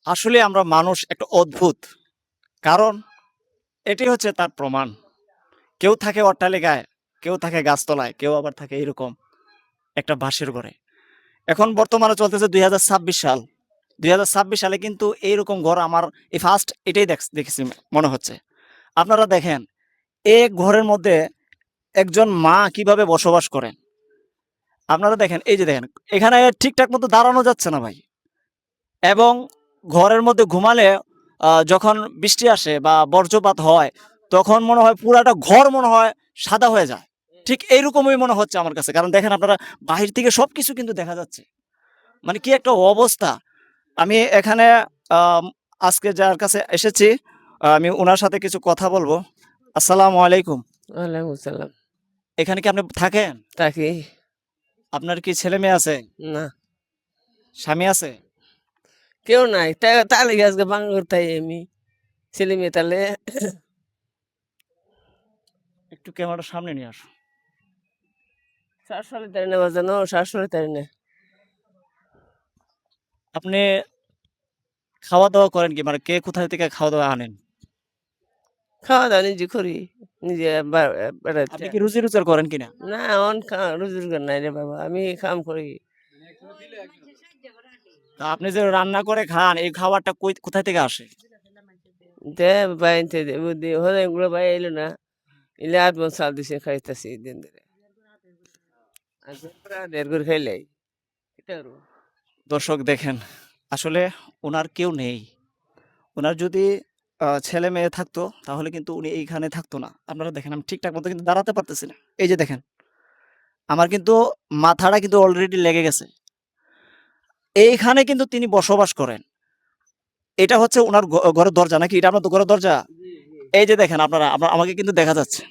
আসলে আমরা মানুষ একটা অদ্ভুত। কারণ এটি হচ্ছে তার প্রমাণ। কেউ থাকে অট্টালিকায়, কেউ থাকে গাছতলায়, কেউ আবার থাকে এরকম একটা বাঁশের ঘরে। এখন বর্তমানে চলতেছে ২০২৬ সাল। ২০২৬ সালে কিন্তু এইরকম ঘর আমার এই ফার্স্ট এটাই দেখেছি মনে হচ্ছে। আপনারা দেখেন, এক ঘরের মধ্যে একজন মা কিভাবে বসবাস করেন। আপনারা দেখেন, এই যে দেখেন, এখানে ঠিকঠাক মতো দাঁড়ানো যাচ্ছে না ভাই। এবং ঘরের মধ্যে ঘুমালে যখন বৃষ্টি আসে বা বজ্রপাত হয়, তখন মনে হয় পুরাটা ঘর মনে হয় সাদা হয়ে যায়। ঠিক এইরকমই মনে হচ্ছে আমার কাছে। কারণ দেখেন আপনারা, বাহির থেকে সবকিছু কিন্তু দেখা যাচ্ছে। মানে কি একটা অবস্থা! আমি এখানে আম আজকে যার কাছে এসেছি, আমি উনার সাথে কিছু কথা বলবো। আসসালামু আলাইকুম। ওয়ালাইকুম সালাম। এখানে কি আপনি থাকেন? থাকি। আপনার কি ছেলে-মেয়ে আছে? না, স্বামী আছে? কেউ নাই। তাহলে কি আজকে বাঙ্গুর তাই আমি ছেলে মেয়ে তাহলে একটু ক্যামেরাটা সামনে নিয়ে আসো। শাশুড়ি তাই না বাজানো, শাশুড়ি তাই না। আপনি খাওয়া-দাওয়া করেন কি? মানে কে কোথা থেকে খাওয়া-দাওয়া আনেন? খাওয়া দাওয়া নিজে করি, নিজে বেড়াতে। আপনি কি রুজি রোজগার করেন কিনা? না, অন রোজগার নাই রে বাবা, আমি কাম করি। তা আপনি যে রান্না করে খান, এই খাবারটা কোথায় থেকে আসে? দে বাইনতে হলে এগুলো বাই এলো না, এলে আধ মন চাল দিছে খাইতেছি দিন ধরে। আজকে প্রায় দেড় করে খাইলাই এটা আরো। দর্শক দেখেন, আসলে উনার কেউ নেই। উনার যদি ছেলে-মেয়ে থাকতো, তাহলে কিন্তু উনি এইখানে থাকতো না। আপনারা দেখেন, আমি ঠিকঠাক মতো কিন্তু দাঁড়াতে পারতেছি না। এই যে দেখেন, আমার কিন্তু মাথাটা কিন্তু অলরেডি লেগে গেছে। এইখানে কিন্তু তিনি বসবাস করেন। এটা হচ্ছে উনার ঘরের দরজা নাকি? এটা আপনার ঘরের দরজা? জি জি। এই যে দেখেন আপনারা, আমাকে কিন্তু দেখা যাচ্ছে।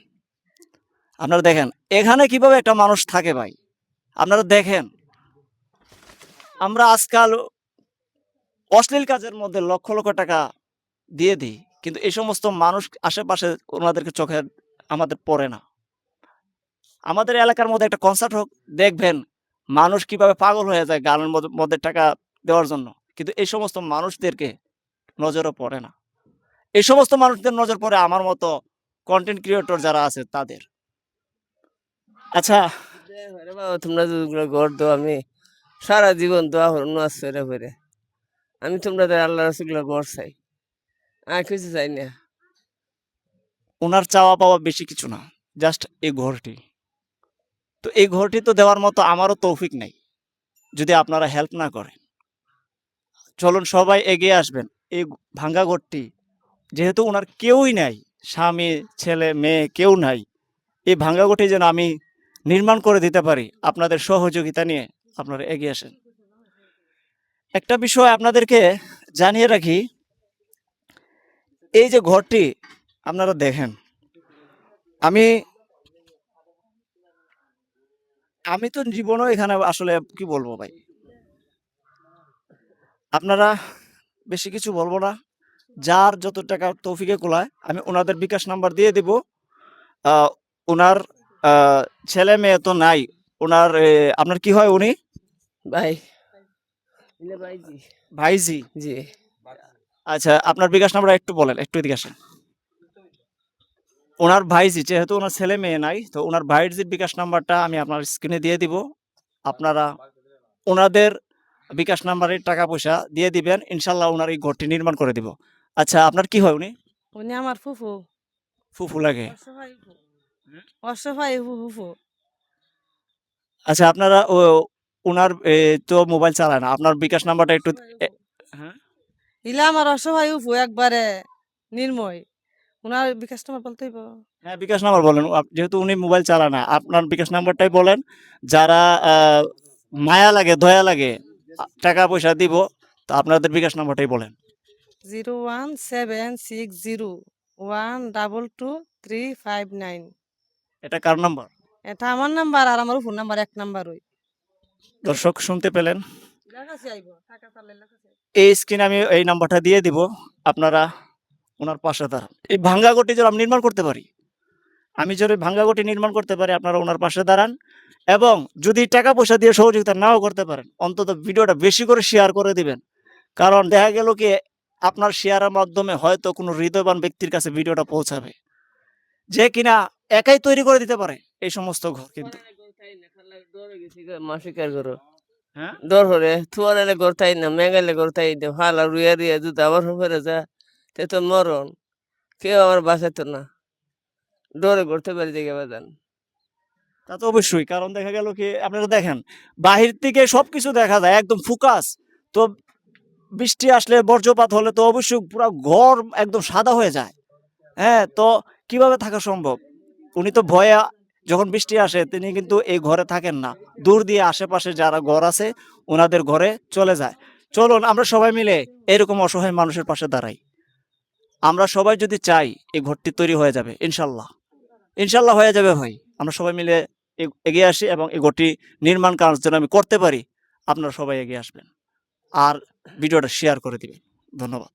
আপনারা দেখেন, এখানে কিভাবে একটা মানুষ থাকে ভাই? আপনারা দেখেন, আমরা আজকাল অশ্লীল কাজের মধ্যে লক্ষ, লক্ষ টাকা দিয়ে দিই। কিন্তু এই সমস্ত মানুষ আশেপাশে ওনাদেরকে চোখে আমাদের পড়ে না। আমাদের এলাকার মধ্যে একটা কনসার্ট হোক, দেখবেন মানুষ কিভাবে পাগল হয়ে যায় গানের মধ্যে টাকা দেওয়ার জন্য। কিন্তু এই সমস্ত মানুষদেরকে নজরে পড়ে না। এই সমস্ত মানুষদের নজর পড়ে আমার মতো কনটেন্ট ক্রিয়েটর যারা আছে তাদের। আচ্ছা, আরে বাবা, তোমরা যদি ঘর দো, আমি সারা জীবন দোয়া করুন করে করে। আমি তোমরা আল্লাহ রসুল্লাহ ঘর চাই, আর কিছু চাই না। উনার চাওয়া পাওয়া বেশি কিছু না। জাস্ট এই ঘরটি। তো এই ঘরটি তো দেওয়ার মতো আমারও তৌফিক নাই, যদি আপনারা হেল্প না করেন। চলুন সবাই এগিয়ে আসবেন। এই ভাঙ্গা ঘরটি, যেহেতু উনার কেউই নাই, স্বামী, ছেলে, মেয়ে কেউ নাই। এই ভাঙ্গা ঘরটি যেন আমি নির্মাণ করে দিতে পারি, আপনাদের সহযোগিতা নিয়ে আপনারা এগিয়ে আসেন। একটা বিষয় আপনাদেরকে জানিয়ে রাখি, এই যে ঘরটি আপনারা দেখেন, আমি আমি তো জীবনেও এখানে আসলে কি বলবো ভাই, আপনারা বেশি কিছু বলবো না। যার যত টাকা তৌফিকে কুলায় আমি ওনাদের বিকাশ নাম্বার দিয়ে দিব। আহ, ওনার আহ, ছেলে মেয়ে তো নাই। ওনার আপনার কি হয় উনি? ভাই, ভাই জি। ভাইজি। জি। আচ্ছা, আপনার বিকাশ নাম্বার একটু বলেন, একটু এদিকে আসেন। ওনার ভাইজি, যেহেতু ওনার ছেলে মেয়ে নাই, তো ওনার ভাইজির বিকাশ নাম্বারটা আমি আপনার স্ক্রিনে দিয়ে দিব। আপনারা ওনাদের বিকাশ নাম্বারে টাকা পয়সা দিয়ে দিবেন, ইনশাল্লাহ ওনার এই ঘরটি নির্মাণ করে দিব। আচ্ছা, আপনার কি হয় উনি? উনি আমার ফুফু। ফুফু লাগে? অসহায় ফুফু। অসহায় ফুফু। আচ্ছা, আপনারা ওনার তো মোবাইল চালায় না, আপনার বিকাশ নাম্বারটা একটু এ- হ্যাঁ, ইলা আমার অসহায় ফুফু একবারে নির্ময়। উনার বিকাশ তোমার বলতেই হ্যাঁ, বিকাশ নাম্বার বলেন। যেহেতু উনি মোবাইল চালায় না, আপনার বিকাশ নাম্বারটাই বলেন। যারা মায়া লাগে, দয়া লাগে, টাকা পয়সা দিব, তো আপনাদের বিকাশ নাম্বারটাই বলেন। 01760 1222359। এটা কার নাম্বার? এটা আমার নাম্বার আর আমার ফোন নাম্বার এক নাম্বার ওই। দর্শক শুনতে পেলেন? লেখাছি আইব টাকা চালে লেখাছি। এই স্ক্রিনে আমি এই নাম্বারটা দিয়ে দিব। আপনারা ওনার পাশে দাঁড়ান। এই ভাঙ্গা ঘরটি যেন আমি নির্মাণ করতে পারি, আমি যদি ভাঙ্গা ঘরটি নির্মাণ করতে পারি, আপনারা ওনার পাশে দাঁড়ান। এবং যদি টাকা পয়সা দিয়ে সহযোগিতা নাও করতে পারেন, অন্তত ভিডিওটা বেশি করে শেয়ার করে দিবেন। কারণ দেখা গেল কি আপনার শেয়ারের মাধ্যমে হয়তো কোনো হৃদয়বান ব্যক্তির কাছে ভিডিওটা পৌঁছাবে, যে কিনা একাই তৈরি করে দিতে পারে এই সমস্ত ঘর। কিন্তু মাসিকার ঘর হ্যাঁ, ডর হরে থুয়ারে ঘর তাই না মেঘালে ঘর তাই দে হালা রুইয়া রুইয়া দুধ আবার ফেরে যা তে তো মরণ কেউ আমার বাঁচাতো না ডরে করতে পারি দেখে বাদান তা তো অবশ্যই। কারণ দেখা গেল কি আপনারা দেখেন বাহির থেকে সবকিছু দেখা যায় একদম ফোকাস, তো বৃষ্টি আসলে বজ্রপাত হলে তো অবশ্যই পুরো ঘর একদম সাদা হয়ে যায়। হ্যাঁ, তো কিভাবে থাকা সম্ভব? উনি তো ভয়ে যখন বৃষ্টি আসে তিনি কিন্তু এই ঘরে থাকেন না। দূর দিয়ে আশেপাশে যারা ঘর আছে উনাদের ঘরে চলে যায়। চলুন আমরা সবাই মিলে এরকম অসহায় মানুষের পাশে দাঁড়াই। আমরা সবাই যদি চাই এই ঘরটি তৈরি হয়ে যাবে ইনশাল্লাহ। ইনশাল্লাহ হয়ে যাবে ভাই। আমরা সবাই মিলে এগিয়ে আসি এবং এই ঘরটি নির্মাণ কাজ যেন আমি করতে পারি, আপনারা সবাই এগিয়ে আসবেন। আর ভিডিওটা শেয়ার করে দিবেন। ধন্যবাদ।